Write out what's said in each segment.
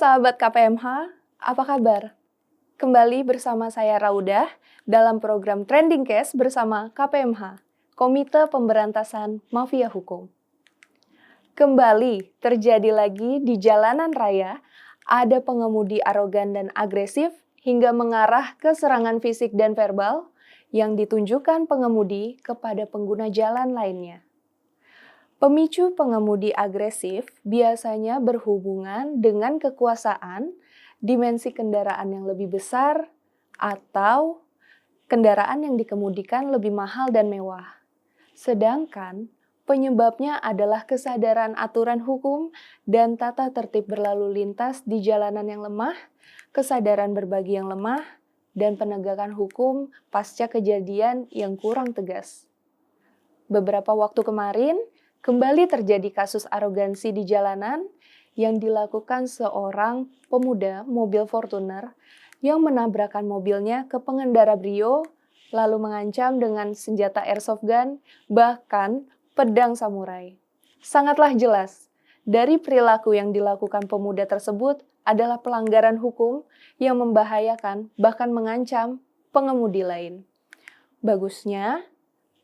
sahabat KPMH, apa kabar? Kembali bersama saya Raudah dalam program Trending Case bersama KPMH, Komite Pemberantasan Mafia Hukum. Kembali terjadi lagi di jalanan raya, ada pengemudi arogan dan agresif hingga mengarah ke serangan fisik dan verbal yang ditunjukkan pengemudi kepada pengguna jalan lainnya. Pemicu pengemudi agresif biasanya berhubungan dengan kekuasaan, dimensi kendaraan yang lebih besar, atau kendaraan yang dikemudikan lebih mahal dan mewah. Sedangkan penyebabnya adalah kesadaran aturan hukum dan tata tertib berlalu lintas di jalanan yang lemah, kesadaran berbagi yang lemah, dan penegakan hukum pasca kejadian yang kurang tegas. Beberapa waktu kemarin, kembali terjadi kasus arogansi di jalanan yang dilakukan seorang pemuda mobil Fortuner yang menabrakkan mobilnya ke pengendara Brio, lalu mengancam dengan senjata airsoft gun, bahkan pedang samurai. Sangatlah jelas, dari perilaku yang dilakukan pemuda tersebut adalah pelanggaran hukum yang membahayakan, bahkan mengancam pengemudi lain. Bagusnya,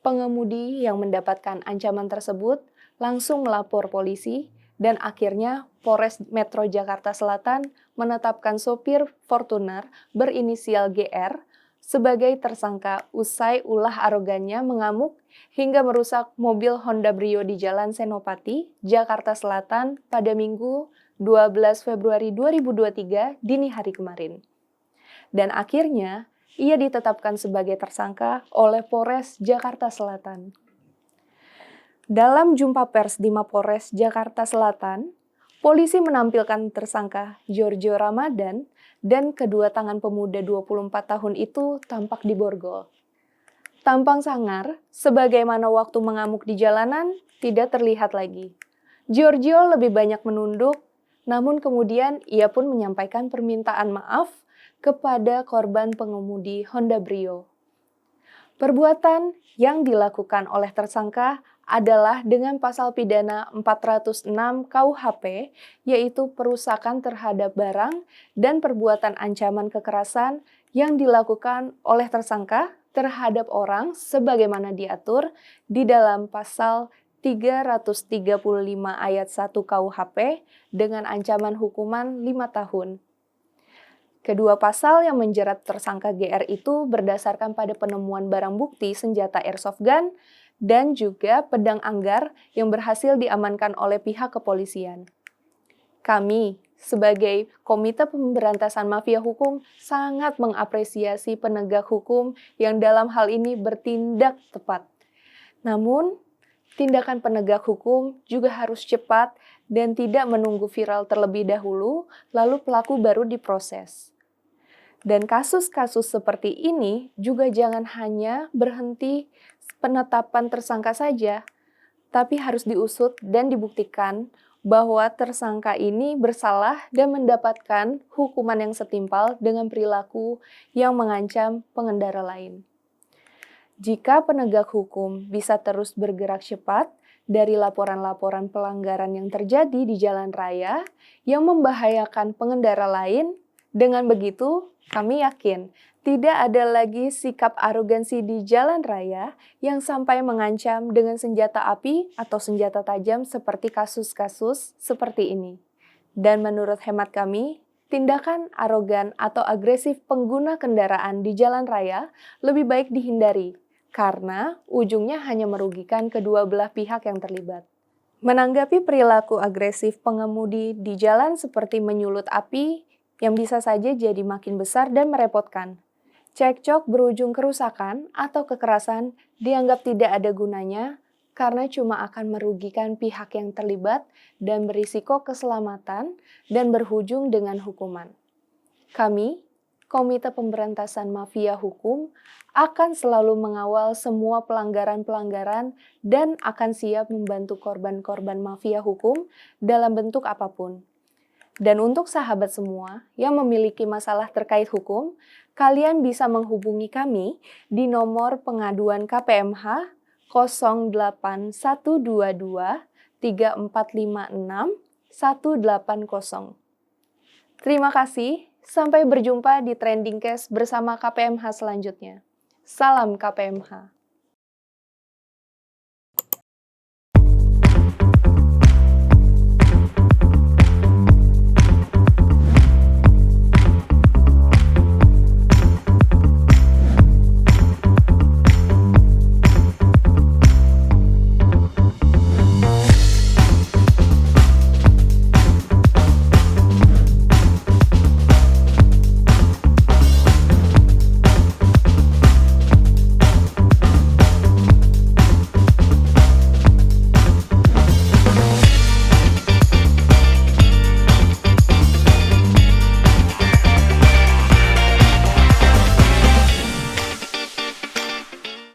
pengemudi yang mendapatkan ancaman tersebut langsung melapor polisi dan akhirnya Polres Metro Jakarta Selatan menetapkan sopir Fortuner berinisial GR sebagai tersangka usai ulah arogannya mengamuk hingga merusak mobil Honda Brio di Jalan Senopati, Jakarta Selatan pada Minggu 12 Februari 2023 dini hari kemarin. Dan akhirnya ia ditetapkan sebagai tersangka oleh Polres Jakarta Selatan. Dalam jumpa pers di Mapolres Jakarta Selatan, polisi menampilkan tersangka Giorgio Ramadan dan kedua tangan pemuda 24 tahun itu tampak diborgol. Tampang sangar, sebagaimana waktu mengamuk di jalanan, tidak terlihat lagi. Giorgio lebih banyak menunduk, namun kemudian ia pun menyampaikan permintaan maaf kepada korban pengemudi Honda Brio. Perbuatan yang dilakukan oleh tersangka adalah dengan pasal pidana 406 KUHP, yaitu perusakan terhadap barang dan perbuatan ancaman kekerasan yang dilakukan oleh tersangka terhadap orang sebagaimana diatur di dalam pasal 335 ayat 1 KUHP dengan ancaman hukuman 5 tahun. Kedua pasal yang menjerat tersangka GR itu berdasarkan pada penemuan barang bukti senjata airsoft gun dan juga pedang anggar yang berhasil diamankan oleh pihak kepolisian. Kami, sebagai Komite Pemberantasan Mafia Hukum, sangat mengapresiasi penegak hukum yang dalam hal ini bertindak tepat. Namun, tindakan penegak hukum juga harus cepat dan tidak menunggu viral terlebih dahulu, lalu pelaku baru diproses. Dan kasus-kasus seperti ini juga jangan hanya berhenti penetapan tersangka saja, tapi harus diusut dan dibuktikan bahwa tersangka ini bersalah dan mendapatkan hukuman yang setimpal dengan perilaku yang mengancam pengendara lain. Jika penegak hukum bisa terus bergerak cepat dari laporan-laporan pelanggaran yang terjadi di jalan raya yang membahayakan pengendara lain, dengan begitu kami yakin tidak ada lagi sikap arogansi di jalan raya yang sampai mengancam dengan senjata api atau senjata tajam seperti kasus-kasus seperti ini. Dan menurut hemat kami, tindakan arogan atau agresif pengguna kendaraan di jalan raya lebih baik dihindari karena ujungnya hanya merugikan kedua belah pihak yang terlibat. Menanggapi perilaku agresif pengemudi di jalan seperti menyulut api yang bisa saja jadi makin besar dan merepotkan. Cekcok berujung kerusakan atau kekerasan dianggap tidak ada gunanya karena cuma akan merugikan pihak yang terlibat dan berisiko keselamatan dan berujung dengan hukuman. Kami, Komite Pemberantasan Mafia Hukum, akan selalu mengawal semua pelanggaran-pelanggaran dan akan siap membantu korban-korban mafia hukum dalam bentuk apapun. Dan untuk sahabat semua yang memiliki masalah terkait hukum, kalian bisa menghubungi kami di nomor pengaduan KPMH 08122 3456 180. Terima kasih, sampai berjumpa di Trending Case bersama KPMH selanjutnya. Salam KPMH.